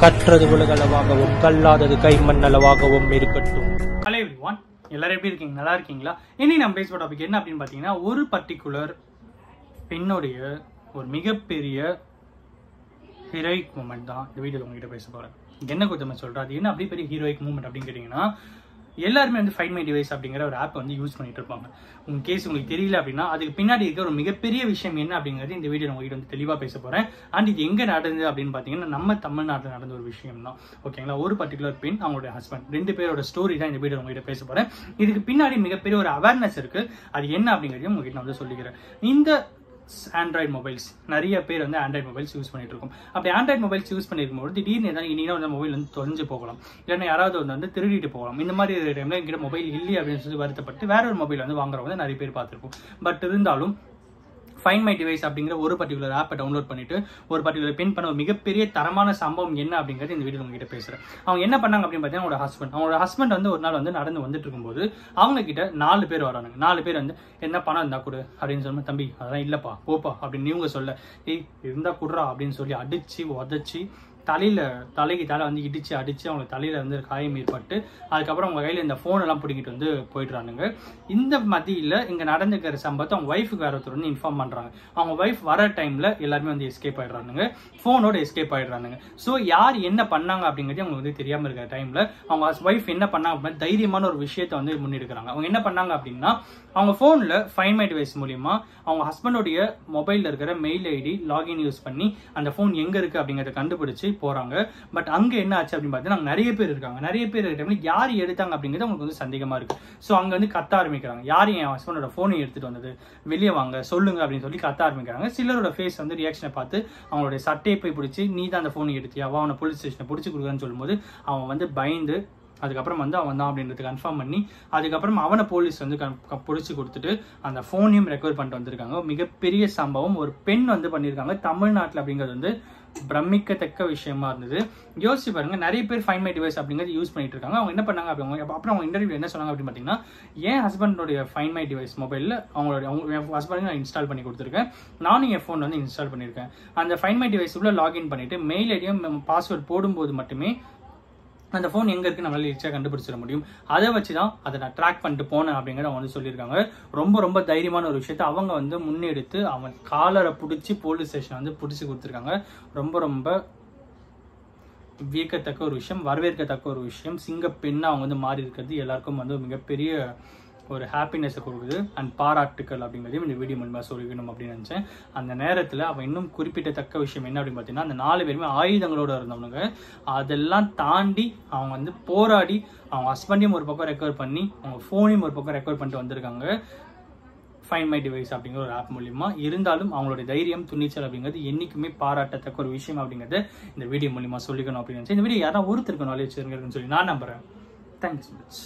கற்றது உலகளவாகவும் கல்லாதது கைமண் அளவாகவும் இருக்கட்டும். Hello everyone, எல்லாரும் எப்படி இருக்கீங்க? நல்லா இருக்கீங்களா? இனி நம்ம பேசுகிற டாபிக் என்ன அப்படின்னு பார்த்தீங்கன்னா, ஒரு பர்டிகுலர் பெண்ணுடைய ஒரு மிகப்பெரிய ஹீரோயிக் மூமெண்ட் தான் இந்த வீடியோவில் உங்ககிட்ட பேச போகிறேன். என்ன கொஞ்சம் சொல்கிறேன், அது என்ன அப்படி பெரிய ஹீரோயிக் மூமெண்ட் அப்படின்னு கேட்டிங்கன்னா, எல்லாருமே வந்து ஃபைண்ட் மை டிவைஸ் அப்படிங்கிற ஒரு ஆப் வந்து யூஸ் பண்ணிட்டு இருப்பாங்க. உங்க கேஸ் உங்களுக்கு தெரியல அப்படின்னா அதுக்கு பின்னாடி இருக்க ஒரு மிகப்பெரிய விஷயம் என்ன அப்படிங்கிறது இந்த வீடியோ உங்ககிட்ட வந்து தெளிவாக பேச போகிறேன். அண்ட் இது எங்கே நடந்தது அப்படின்னு பார்த்தீங்கன்னா, நம்ம தமிழ்நாட்டில் நடந்த ஒரு விஷயம் தான். ஓகேங்களா? ஒரு பர்டிகுலர் பெண், அவங்களுடைய ஹஸ்பண்ட், ரெண்டு பேரோட ஸ்டோரி தான் இந்த வீடியோ உங்ககிட்ட பேச போகிறேன். இதுக்கு பின்னாடி மிகப்பெரிய ஒரு அவேர்னஸ் இருக்குது. அது என்ன அப்படிங்கிறதையும் உங்ககிட்ட நான் வந்து சொல்லிக்கிறேன். இந்த ஆண்ட்ராய்டு மொபைல்ஸ் நிறைய பேர் வந்து ஆண்ட்ராய்டு மொபைல்ஸ் யூஸ் பண்ணிட்டு இருக்கோம். அப்படி ஆண்ட்ராய்டு மொபைல்ஸ் யூஸ் பண்ணிருக்கும்போது திடீர்னு ஏதாவது இன்னும் வந்து மொபைல் வந்து தொலைஞ்சு போகலாம், இல்லைன்னா யாராவது வந்து திருடிட்டு போகலாம். இந்த மாதிரி டைம்ல எங்கிட்ட மொபைல் இல்லை அப்படின்னு சொல்லி வருத்தப்பட்டு வேற ஒரு மொபைல் வந்து வாங்குறவங்க நிறைய பேர் பார்த்துருப்போம். பட் இருந்தாலும் ஃபைண்ட் மை டிவைஸ் அப்படிங்கிற ஒரு பர்டிகுலர் ஆப்பை டவுன்லோட் பண்ணிட்டு ஒரு பர்டிகுலர் பெண் பண்ண ஒரு மிகப்பெரிய தரமான சம்பவம் என்ன அப்படிங்கிறது இந்த வீடியோ உங்ககிட்ட பேசுறேன். அவங்க என்ன பண்ணாங்க அப்படின்னு பார்த்தீங்கன்னா, அவங்களோட ஹஸ்பண்ட் வந்து ஒரு நாள் வந்து நடந்து வந்துட்டு இருக்கும்போது அவங்க கிட்ட 4 பேர் வரானுங்க. 4 பேர் வந்து என்ன பணம் இருந்தா கொடு அப்படின்னு சொன்னா, தம்பி அதெல்லாம் இல்லப்பா போப்பா அப்படின்னு இவங்க சொல்ல, ஏய் இருந்தா குடுறா அப்படின்னு சொல்லி அடிச்சு உதச்சி தலைக்கு தலை வந்து இடிச்சு அடிச்சு அவங்க தலையில வந்து காயம் ஏற்பட்டு அதுக்கப்புறம் அவங்க கையில இந்த போன் எல்லாம் பிடிக்கிட்டு வந்து போயிடுறானுங்க. இந்த மத்தியில இங்க நடந்துக்கிற சம்பவத்தை அவங்க ஒய்ஃபுக்கு வேற ஒருத்தர் வந்து இன்ஃபார்ம் பண்றாங்க. அவங்க ஒய்ஃப் வர டைம்ல எல்லாருமே வந்து எஸ்கேப் ஆயிடுறானுங்க, போனோட எஸ்கேப் ஆயிடுறானுங்க. ஸோ யார் என்ன பண்ணாங்க அப்படிங்கிறது அவங்களுக்கு வந்து தெரியாம இருக்கிற டைம்ல அவங்க ஒய்ஃப் என்ன பண்ணாங்க அப்படின்னா, தைரியமான ஒரு விஷயத்தை வந்து முன்னெடுக்கிறாங்க. அவங்க என்ன பண்ணாங்க அப்படின்னா, அவங்க போன்ல ஃபைண்ட் மை டிவைஸ் மூலியமா அவங்க ஹஸ்பண்டோடைய மொபைல்ல இருக்கிற மெயில் ஐடி லாகின் யூஸ் பண்ணி அந்த போன் எங்க இருக்கு அப்படிங்கறத கண்டுபிடிச்சு போறாங்க. பட் அங்க என்ன ஆச்சு அப்படின்னு பார்த்தீங்கன்னா, நிறைய பேர் இருக்காங்க. நிறைய பேர் இருக்க யார் எடுத்தாங்க அப்படிங்கிறது அவங்களுக்கு வந்து சந்தேகமா இருக்கு. ஸோ அங்க வந்து கத்த ஆரம்பிக்கிறாங்க, யார் என் ஹஸ்பண்டோட போனை எடுத்துட்டு வந்தது, வெளியே வாங்க சொல்லுங்க அப்படின்னு சொல்லி கத்த ஆரம்பிக்கிறாங்க. சிலரோட ஃபேஸ் வந்து ரியாக்ஷனை பார்த்து அவங்களுடைய சட்டையை போய் பிடிச்சி, நீ தான் அந்த போனை எடுத்தியா, அவனை போலீஸ் ஸ்டேஷனை பிடிச்சி கொடுக்குறேன்னு சொல்லும்போது அவன் வந்து பயந்து அதுக்கப்புறம் வந்து அவன் தான் அப்படின்றது கன்ஃபார்ம் பண்ணி அதுக்கப்புறம் அவனை போலீஸ் வந்து பிடிச்சி கொடுத்துட்டு அந்த போனையும் ரெக்கவர் பண்ணிட்டு வந்திருக்காங்க. மிகப்பெரிய சம்பவம் ஒரு பெண் வந்து பண்ணியிருக்காங்க தமிழ்நாட்டில் அப்படிங்கிறது வந்து பிரமிக்கத்தக்க விஷயமா இருந்தது. யோசிச்சு பாருங்க, நிறைய பேர் ஃபைண்ட் மை டிவைஸ் அப்படிங்கிறது யூஸ் பண்ணிட்டு இருக்காங்க. அவங்க என்ன பண்ணாங்க அப்புறம் அவங்க இன்டர்வியூ என்ன சொன்னாங்க அப்படின்னு பார்த்தீங்கன்னா, என் ஹஸ்பண்டோடைய ஃபைண்ட் மை டிவைஸ் மொபைலில் அவங்க ஹஸ்பண்டுக்கு நான் இன்ஸ்டால் பண்ணி கொடுத்துருக்கேன், நானும் என் ஃபோன் வந்து இன்ஸ்டால் பண்ணியிருக்கேன். அந்த ஃபைண்ட் மை டிவைஸ் உள்ள லாகின் பண்ணிட்டு மெயில் ஐடியும் பாஸ்வேர்ட் போடும்போது மட்டுமே அந்த ஃபோன் எங்க இருக்கு நம்மளால ஈஸியாக கண்டுபிடிச்சிட முடியும். அதை வச்சுதான் அதை நான் ட்ராக் பண்ணிட்டு போனேன் அப்படிங்கிறத அவங்க வந்து சொல்லியிருக்காங்க. ரொம்ப ரொம்ப தைரியமான ஒரு விஷயத்த அவங்க வந்து முன்னெடுத்து அவன் காலரை பிடிச்சி போலீஸ் ஸ்டேஷன் வந்து பிடிச்சி கொடுத்துருக்காங்க. ரொம்ப ரொம்ப வியக்கத்தக்க ஒரு விஷயம், வரவேற்கத்தக்க ஒரு விஷயம். சிங்க பெண்ணா அவங்க வந்து மாறி இருக்கிறது எல்லாருக்கும் வந்து மிகப்பெரிய ஒரு ஹாப்பினஸை கொடுக்குது அண்ட் பாராட்டுக்கள் அப்படிங்கிறதையும் இந்த வீடியோ மூலமாக சொல்லிக்கணும் அப்படின்னு நினச்சேன். அந்த நேரத்தில் அவன் இன்னும் குறிப்பிட்டத்தக்க விஷயம் என்ன அப்படின்னு பார்த்தீங்கன்னா, அந்த 4 பேருமே ஆயுதங்களோட இருந்தவனுங்க. அதெல்லாம் தாண்டி அவங்க வந்து போராடி அவங்க ஹஸ்பண்டையும் ஒரு பக்கம் ரெக்கவர் பண்ணி அவங்க ஃபோனையும் ஒரு பக்கம் ரெக்கவர் பண்ணிட்டு வந்திருக்காங்க ஃபைண்ட் மை டிவைஸ் அப்படிங்கிற ஒரு ஆப் மூலியமா. இருந்தாலும் அவங்களுடைய தைரியம், துணிச்சல் அப்படிங்கிறது என்னைக்குமே பாராட்டத்தக்க ஒரு விஷயம் அப்படிங்கிறது இந்த வீடியோ மூலியமா சொல்லிக்கணும் அப்படின்னு நினச்சேன். இந்த வீடியோ யாராவது ஒருத்தருக்கு நாலேஜ் இருக்குன்னு சொல்லி நான் நம்புறேன். Thank you so much.